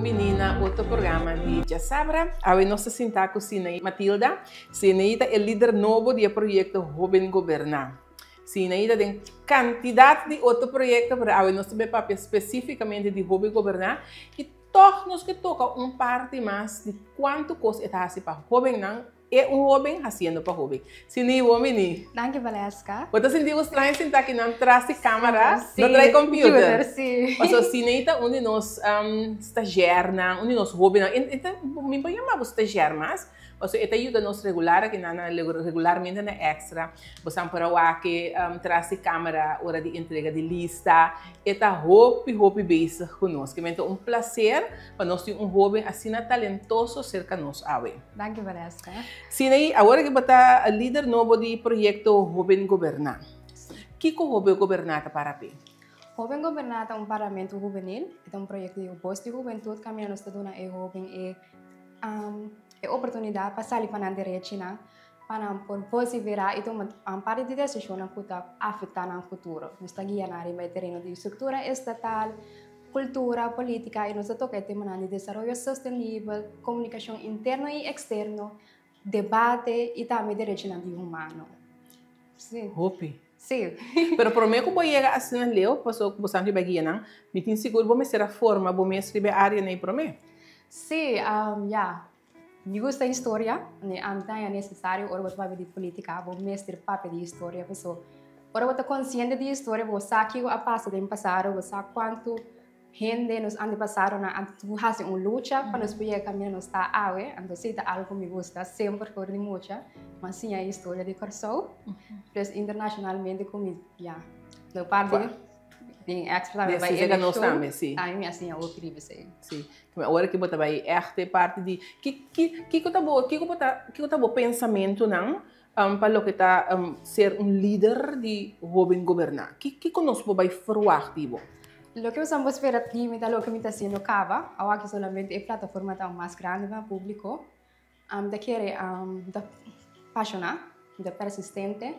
Bombinina, outro programa de Já Sabra. A nossa sinta com Sinaí Matilda. Sinaí é líder novo do projeto Jovem Governar. Sinaí tem quantidade de outro projeto para a nossa papel especificamente de Jovem Governar e todos que toca parte mais de quanto coisa está assim para jovem não é jovem fazendo para jovem. Sinaí homem. Danke, Valesca. Você sentiu os trens sentar aqui não traz câmera, não traz computer. Sim. Mas o Sinaí é de nós estagiários, de nós jovens. Então, me põe chamar estagiário mas esta ajuda nos regular que regularmente na extra você para que traz câmera hora de entrega de lista eta hope base conosco então prazer para nós ter jovem assim talentoso cerca nós ave. Danke, Valesca. Sinaí agora que bota líder novo do projeto Jovem Governar. Que o Jovem Governar para pe? Jovem Governar é parlamento juvenil, é projeto de posto de juventude que nós estamos na jovem é oportunidade para sair para a direita para poder virar e tomar parte de decisões que afetam no futuro. Nós estamos guiando no terreno de estrutura estatal, cultura, política e nós estamos tema de desenvolvimento sustentável, comunicação interna e externa, debate e também direitos humanos. Sim. Hope. Sim. Pero por mim que vou chegar assim na leu, passou que você não vai guiar não, me tem seguro vou me ser a forma, vou me escrever área nem por mim. Sim, me gusta a história, então é necessário, ora você vai ver de política, vou mestrar papel de história, pessoal. Ora você consciente de história, você sabe que a passa do passado, você sabe quanto gente nos antepassaram na fazer uma luta para nos poder caminhar nos está awe, então se é algo que me gusta sempre por de muita, mas sim a história de Corsou, mas internacionalmente como no parte tem extra vai election, sim. Aí assim é outro nível sim. Sim. Agora que você vai é parte de que tá bom pensamento não para o que tá ser líder de jovem governar. Que conosco vai forward tipo. Lo que usamos para limitar lo que me está haciendo cava, ahora que solamente es plataforma tan más grande para el público, te quiere apasionar, te persistente,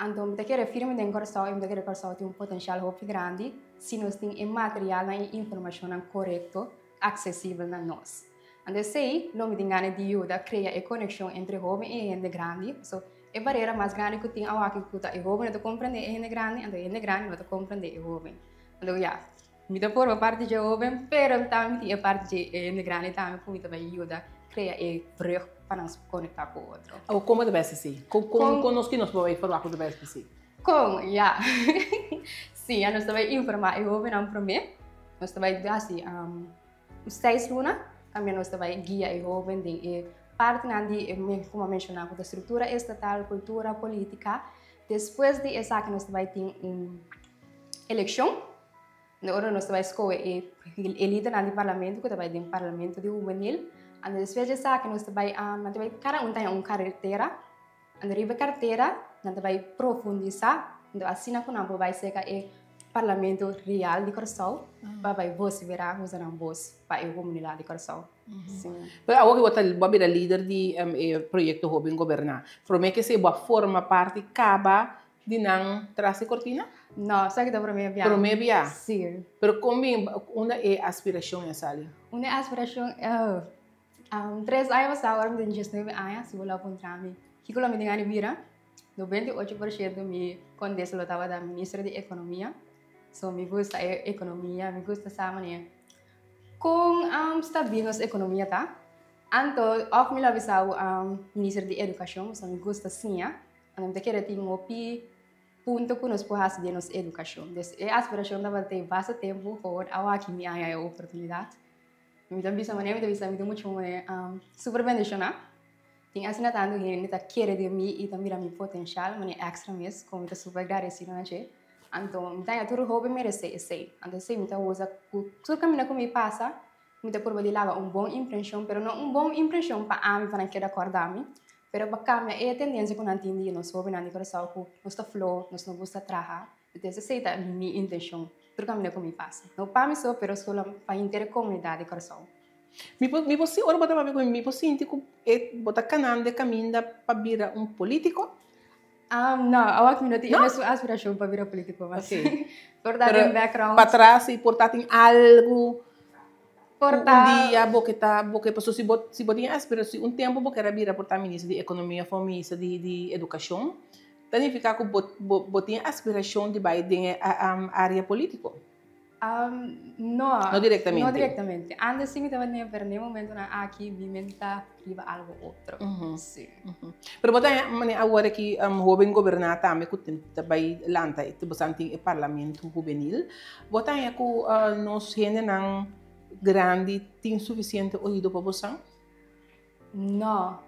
então te quiere firme de encorajar, te quiere encorajar tiene un potencial muy grande, si nos tiene material e información correcto, accesible a nós. Então sei, lo me tem ganas de ayudar, criar a conexión entre joven e gente grande, so a barreira mais grande que tem ahora que tu é jovem, tu compreende a gente grande, então a gente grande tu compreende a jovem. Então, me dá por parte de jovem, pero também a parte de gente grande também como também ajuda a criar a brug para nos conectar com o outro. Ou como deve ser assim? Conosco que nós vamos falar como deve ser assim? Sim, nós também informar a jovem não para mim, nós também assim, 6 lunas, também nós também guia a jovem de parte de como mencionava da estrutura estatal, cultura, política. Depois de essa que nós também tem eleição. Agora nós vamos escolher o líder do parlamento, que vai do parlamento de juvenil. E depois de isso, nós vamos cada um tem uma carteira. E arriba carteira, nós vamos profundizar. Então, assim, nós vamos ser o parlamento real de Corsou. Vai você verá usar a voz para a comunidade de Corsou. Mas agora que você vai virar líder do projeto Jovem Governar, para mim que você vai formar parte acaba de não trazer cortina? Não, só que dá para mim Para mim é sim. Pero como uma é aspiração essa ali? Uma aspiração 3 anos agora me 19 anos, se vou lá encontrar me. Que quando me tenho vira, 98% me condensa lo estava da ministra de economia. So me gusta a economia, me gusta essa maneira. Com está bem a economia tá? Então, of me lá visau ministra de educação, so me gusta sim, então te quero ter punto que nós podemos fazer nossa educação. A aspiração da ter bastante tempo por aqui me há a oportunidade. Me também essa maneira me dá muito super bendicionar. Tem assinado que ele quer de mim e também a meu potencial, mas extra mesmo, como eu super agradecido na gente. Então, me dá tudo hobby merece esse. Então, se me dá usa tudo caminho que me passa, me dá por de lá boa impressão, mas não boa impressão para mim para que acordar me. Pero baka é a tendência que nós temos nós jovens na coração que nós está flow, nós não gosta trabalhar, então essa é a minha intenção, tudo caminho como me passa. Não para mim só, pero só para a comunidade de coração. Me você ora botar para mim, me você indico botar canal de caminho para virar político? Não, agora que não tenho aspiração para virar político, mas por dar um background. Para trás e por dar algo dia, porque passou se botinha aspiração, tempo porque era vira por ministro de economia, foi ministro de educação, significa que botinha aspiração de Biden a área política. No diretamente. No directamente. Antes sí me estaba pero en el momento aquí mi mente iba algo otro. Sí. Pero botanya agora que jovem governar também que também lanta e bastante o parlamento juvenil, botanya que nós gente não grande tem suficiente ouvido para você? No.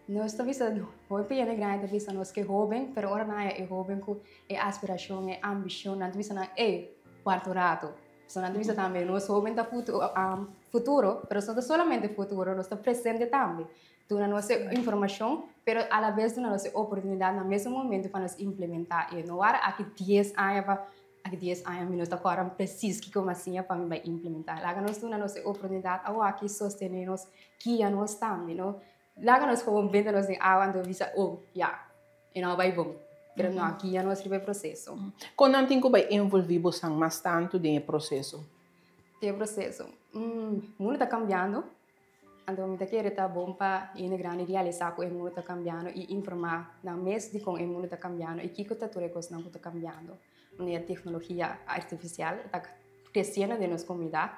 No estoy pensando, hoy pilla de grande vista no es que joven, pero ahora no es joven con aspiración, ambición, no estoy pensando, cuarto rato. So, não vista também, nós jovens da futuro, mas não solamente futuro, nós está presente também. Tu não nossa informação, mas à la vez na nossa oportunidade no mesmo momento para nós implementar. E não há aqui 10 anos aqui 10 anos nós está agora preciso que como assim para mim vai implementar. Lá nós tu na nossa oportunidade, ao aqui sostener nós, guia nós também, não? Lá nós como vendo nós em ando visa, e não vai bom. Pero no, aqui já não é processo. Quando não tem que vai envolver você mais tanto no processo? O processo, o mundo está cambiando. Então, me querer tá bom para grande realizar que o mundo está cambiando e informar na mês de como o mundo está cambiando e que está tudo coisa não está cambiando. A tecnologia artificial está crescendo na nossa comunidade,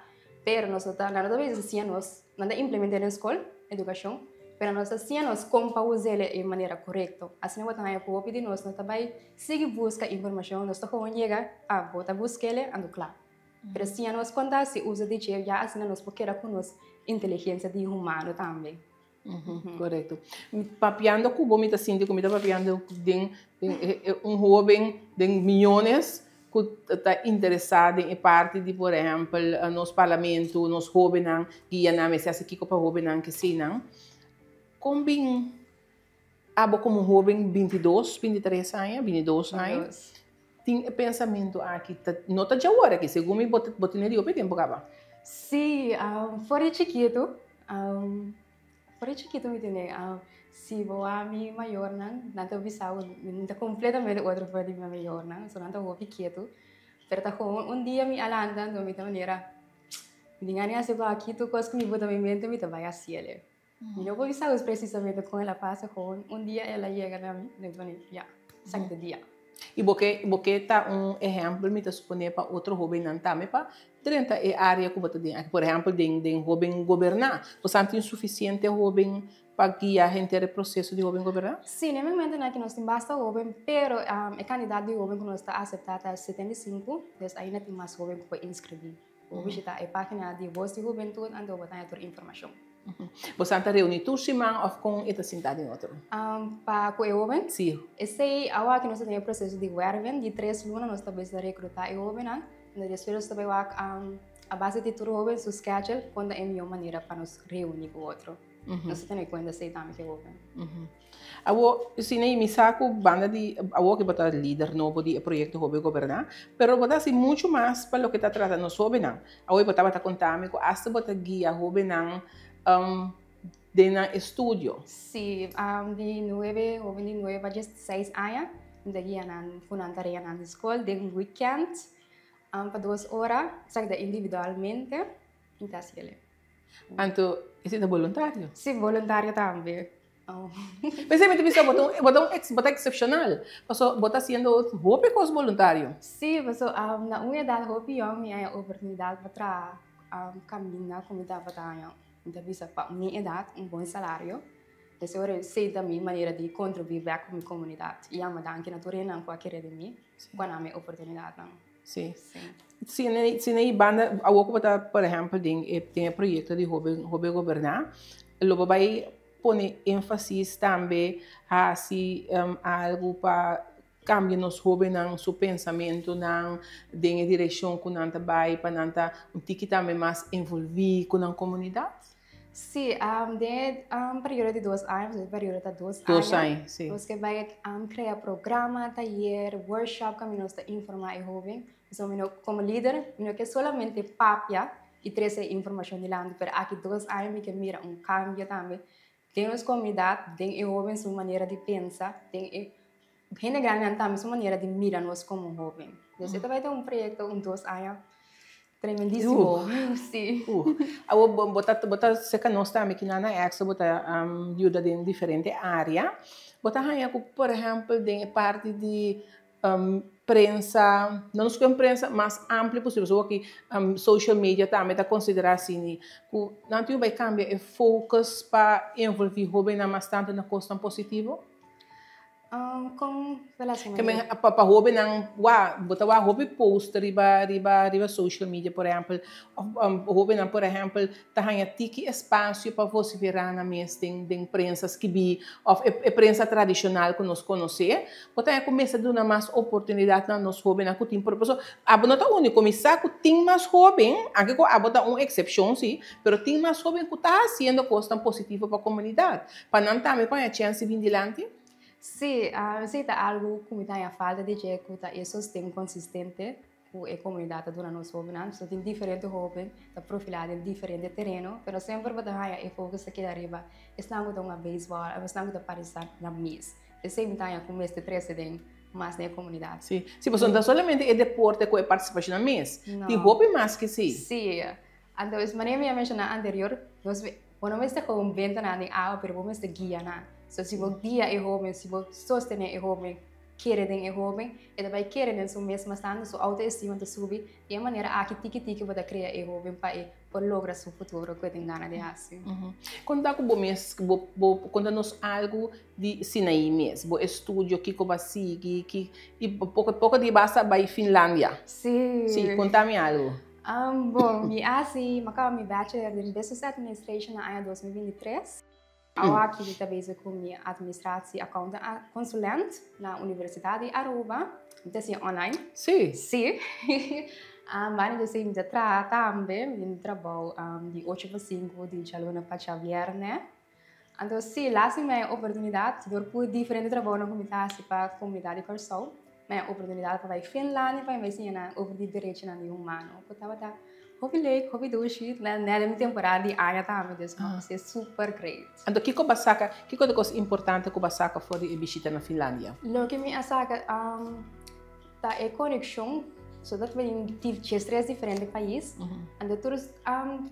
pero nós está nada vez assim nós nada implementar na escola, educação. Pero nós hacemos como para usar de maneira correta. Assim, nós também podemos pedir nós também seguir buscar informação, nós também chega a botar buscar ele ando claro. Pero assim nós quando se usa de jeito já assim nós podemos com nós inteligência de humano também. Correto. Papiando com o mita assim, como está papiando de jovem de milhões que está interessado em parte de, por exemplo, nos parlamento, nos jovens que já não se aqui para jovens que sim não. Combin abo como jovem 22, 23 anos, 22 anos, tem pensamento aqui, não está de agora, que segundo me botinei de tempo acaba. Sim, fora chiquito me tem, se vou a mim maior não está visado, não está completamente outro para mim maior não, só não está pequeno, pero tá com dia me alanda, não me tá maneira, me engane a se vai aqui tu coisa que me bota minha mente me tá vai assim ele. E não vou avisar precisamente com ela passa com dia ela chega na mim, então já, sabe do dia. E porque tá exemplo me tá supondo para outro jovem não também para dentro da área que você tem, por exemplo, de jovem governar, você tem suficiente jovem para guiar a gente o processo de jovem governar? Sim, no momento não que nós temos bastante jovem, pero a candidato de jovem que nós está aceitada é 75, então ainda tem mais jovem que pode inscrever. Vou visitar a página de Voz de Juventude onde eu vou dar toda a informação. Você está reunindo toda semana ou com esta cidade em outro? Para o jovem? Sim. Esse agora que nós temos o processo de werven, de 3 lunas nós estamos a recrutar jovem, né? Depois também a base de todo jovem, seu schedule, quando é a melhor maneira para nos reunir com o outro. Nós temos em conta se também que jovem. Awo sini misaku banda de awo que botar líder novo de projeto Jovem Governar, pero botar assim muito mais para o que está tratando nos jovens. Awo botar contame com hasta botar guia jovem de na estúdio. Sim, de 9 a 16 anos, de guia na funantaria na escola, de weekend, para 2 horas, sabe individualmente, então assim. Então, esse é voluntário? Sim, voluntário também. Mas você me botar excepcional, porque botar sendo roupa com os voluntários. Sim, porque na minha idade roupa eu minha oportunidade para caminhar como estava batendo. Então, bisa para minha idade bom salário. Então, eu sei da minha maneira de contribuir para a minha comunidade. E a madame que natureza não pode querer de mim, quando a minha oportunidade não. Sim. Se na banda, a outra botar, por exemplo, tem projeto de Jovem Governar, logo vai pone ênfase também a algo para cambiar nos jovens em seu pensamento, na direção que não vai para não ter também mais envolver com a comunidade. Sim, período de 2 anos, período de 2 anos. 2 anos, sim. Nós vai criar programa, taller, workshop, que nós informar os jovens. Então, como líder, não é solamente papia e trazer informação de lá, mas aqui 2 anos que mira cambio também. Tem as comunidades, tem os jovens sua maneira de pensar, tem gente grande também sua maneira de mirar nós como jovem. Então, vai ter projeto 2 anos, tremendíssimo. Sim. Abo bota seca nós também que na exa bota ajuda em diferente área. Bota hanya por exemplo, de parte de prensa, não só prensa, mas ampla possível. Só que social media também está considerado assim, que não tem vai cambiar o foco para envolver jovens mais tanto na questão positiva. Com relação que para hobby não bota hobby post riba social media por exemplo hobby não por exemplo tá hanya tiki espaço para você virar na mesa de imprensa que bi of imprensa tradicional que nós conhecer bota é começa a dar mais oportunidade na nos hobby na que tem por isso abonota único começar que tem mais hobby aqui com abota uma exceção sim pero tem mais hobby que tá fazendo coisa positiva para a comunidade para não também para a chance de vir dilante. Sim, se está algo que me dá falta de que é sustento consistente com a comunidade durante nosso hobby, so tem diferentes hobbies, está profilado em diferentes terrenos, mas sempre vai dar o foco aqui arriba, estamos com uma beisebol, estamos com parecer na mesa, e sempre está com este precedente mais na comunidade. Sim, se você não somente é deporte com a participação na mesa, tem hobby mais que sim. Sim, então, como eu mencionei anterior, quando nós estamos com venda na água, mas vamos estar guia na. So, se você guia o jovem, se você sostener o jovem, querer o jovem, ele vai querer em seu mesmo estando, sua autoestima de subir, e a maneira que tiki vai criar o jovem para lograr seu futuro, que tem ganas de fazer. Quando dá com quando nós algo de Sinaí mesmo, estúdio que vai seguir, que e pouco de basta vai Finlândia. Sim. Sim, conta-me algo. Bom, eu acabei meu bachelor em Business Administration na ano 2023. Eu aqui também com minha administração accountant consulente na Universidade de Aruba, então online. Sim. Sim. Mas eu também trabalho de 8 a 5 de Chaluna para Xavier, né? Então, sim, lá sim é oportunidade, por diferente trabalho na comunidade para a comunidade de Corsol, é oportunidade para ir Finlândia, para ir na oportunidade de direito humano. Hobby dushi, na minha temporada de área também, isso é super great. Então, que coisa importante que basaka for de visita na Finlândia? Lo que me asaka tá é conexão, so that we tive três diferentes países, and todos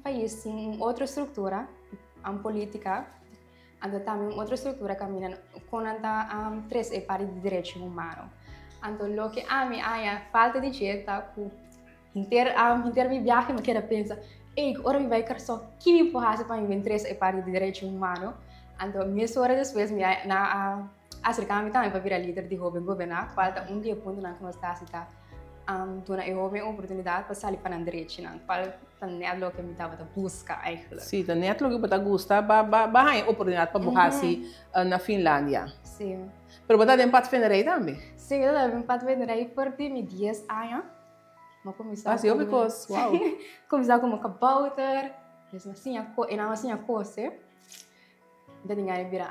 países têm outra estrutura, política, and também outra estrutura caminhando com três parte de direito humano. Então, lo que a mim falta de jeito inter mi viaje me queda pensa ora mi vai querer só que me porrasse para inventar essa parte de direito humano então minha história depois me na acercar-me também para virar líder de jovem governar falta dia ponto na que nós está cita dona eu jovem oportunidade para sair para direito não falta nem que me estava a buscar eigenlijk sim nem que você gosta ba oportunidade para borrar-se na Finlândia sim pero você tem parte federal também sim eu tenho parte federal por 10 anos começar começar como kabouter, assim a coisa, daí ninguém vira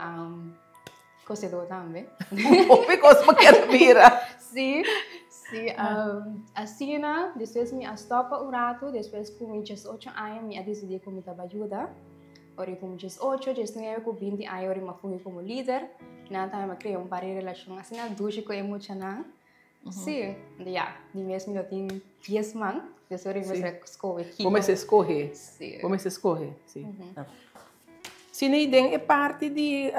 cozedor também. O coisa para quem vira. Sim, assim depois me estopa o rato, depois com 18 anos me decidi como estava ajuda, ora com 18, 19 com 20 anos ora me fui como líder, na também criei par de relação assim na duche com emocional. Sim, de mesmo eu tenho 10 man, eu sou escolher. Comecei a escolher. Sim. Comecei a escolher, sim. Sim, é parte de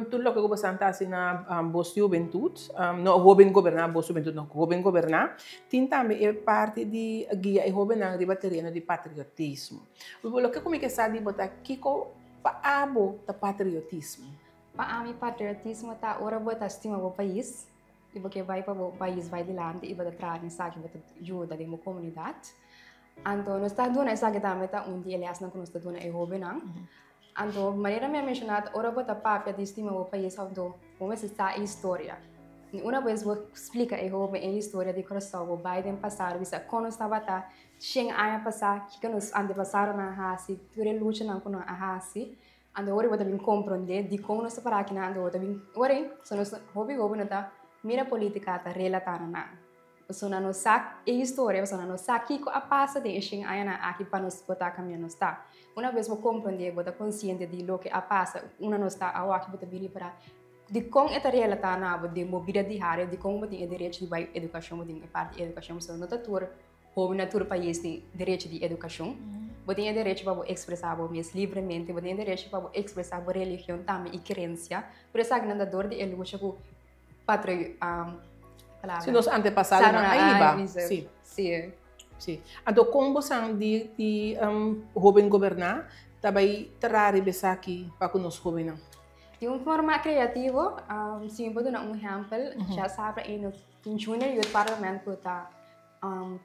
tudo o que você está assim na Boa Juventude, não jovem governar, Boa Juventude não jovem governar, tem também é parte de guia e jovem na riba terreno de patriotismo. O que como é que sabe botar Kiko para abo da patriotismo? Para mim patriotismo tá ora botar estima o país. E porque vai para o país, vai de lá, e vai trazer mensagem, vai ajuda da comunidade. Então, nós estamos dando essa também, onde aliás não nós estamos dando é jovem, não. Então, maneira me mencionada, ora botar papel de estima o país, então, vamos estar a história. Uma vez vou explicar a jovem a história de Corsol, o Biden passado, isso quando estava tá, chega a passar, que nos antepassaram na raça, durante a luta não com a raça. Então, ora botar bem compreender de como nós separar aqui na ando, botar bem, ora, se nós jovem não tá mira política está relatada na so na no sac e história so na no sac que a passa de enching ayana aqui para nos botar caminho está uma vez vou compreender botar consciente de lo que a passa uma não está a aqui botar vir para de como está relatada na de mobilidade diária de como tem direito de educação de parte educação so no tatur houve na todo país tem direito de educação. Você tem direito para expressar mesmo livremente, você tem direito para expressar a religião também e crença. Por isso, a grande dor de ele, você com patria, se nos antepassados na Aiba, sim. Sim. Sim. Então, como você de jovem governar, também trará besa aqui para nós jovens. De uma forma criativa, se eu vou dar exemplo, já sabe em Junior Youth Parliament que está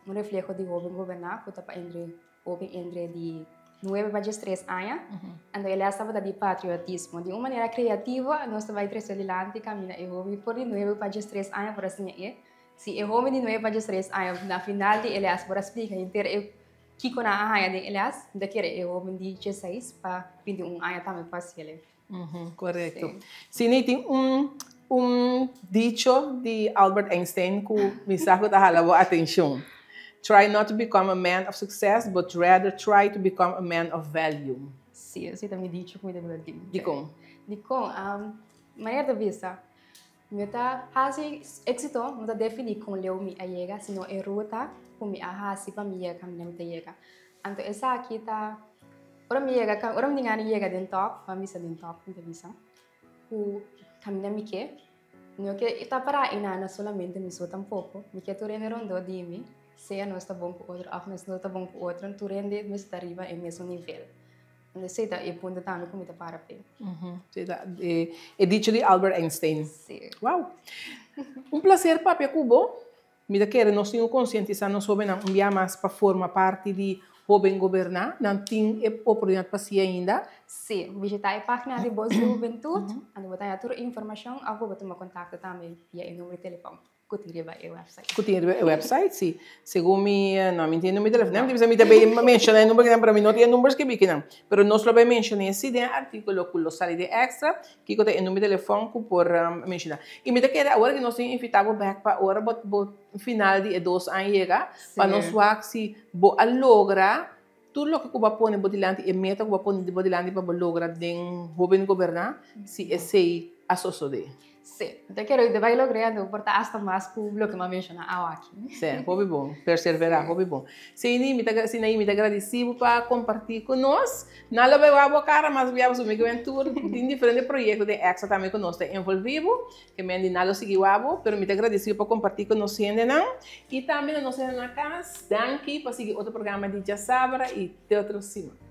reflexo de jovem governar, que está para entre de 9 para 13 anos, então ele estava de patriotismo. De uma maneira criativa, nós vai trazer adiante caminhar e jovem por de 9 para 13 anos para assim é. Se o jovem de 9 para 13 anos na final de ele para explicar inteiro que com a aia de ele daquele o jovem de 16 para 21 anos também faz ele. Correto. Sim, tem dicho de Albert Einstein que me saco da halava atenção. Try not to become a man of success, but rather try to become a man of value. Sim, esse também dicho que me deve dizer. Dico, maneira de vista, meta hasi éxito, não definir como leu mi ayega, sino errota como mi hasi para mi caminhar mi ayega. Então essa aqui tá orang dengan ayega den top, para mi sa den top, não visa. O caminhar mi que, não que está para inana solamente mi so tampouco, mi que tu renerondo di mi. Seja nós está bom com o outro, a nós não está bom com o outro, tu rende mas está arriba em mesmo nível. Então, sei tá, e ponto também como está para pé. É dicho de Albert Einstein. Sim. Uau! Prazer, papi, Cubo. Me da querer nós temos conscientizar nós sobre não enviar mais para formar parte de jovem governar, não tem oportunidade para si ainda. Sim, visitar a página de Boa Juventude, onde você tem toda a informação, ou você tomar contato também via o número de telefone. Kutiria o website. Kutiria o website, sim. Segundo não me entendo o telefone, não precisa me também mencionar o número que para mim não tem números que biquinam, mas nós também mencionamos esse artigo que lo sale de extra, que tem o número de telefone por mencionar. E me quer agora que nós temos invitado back para hora, no final de 2 anos chega, para nós ver se bo logra tudo o que vai pôr botilante e meta que vai pôr botilante para lograr de jovem governar, se esse associado. Sim, então quero que vai logrando porque hasta mais público que me menciona aqui. Sim, hobby bom, perseverar, hobby bom. Se aí me agradecido para compartilhar conosco, nada vai a cara, mas viemos uma aventura de diferentes projetos de extra também que nós estamos envolvidos, que me ainda nada seguiu abo, pero me agradecido para compartilhar conosco ainda não, e também nós na casa, daqui para seguir outro programa de Já Sabra e até outra semana.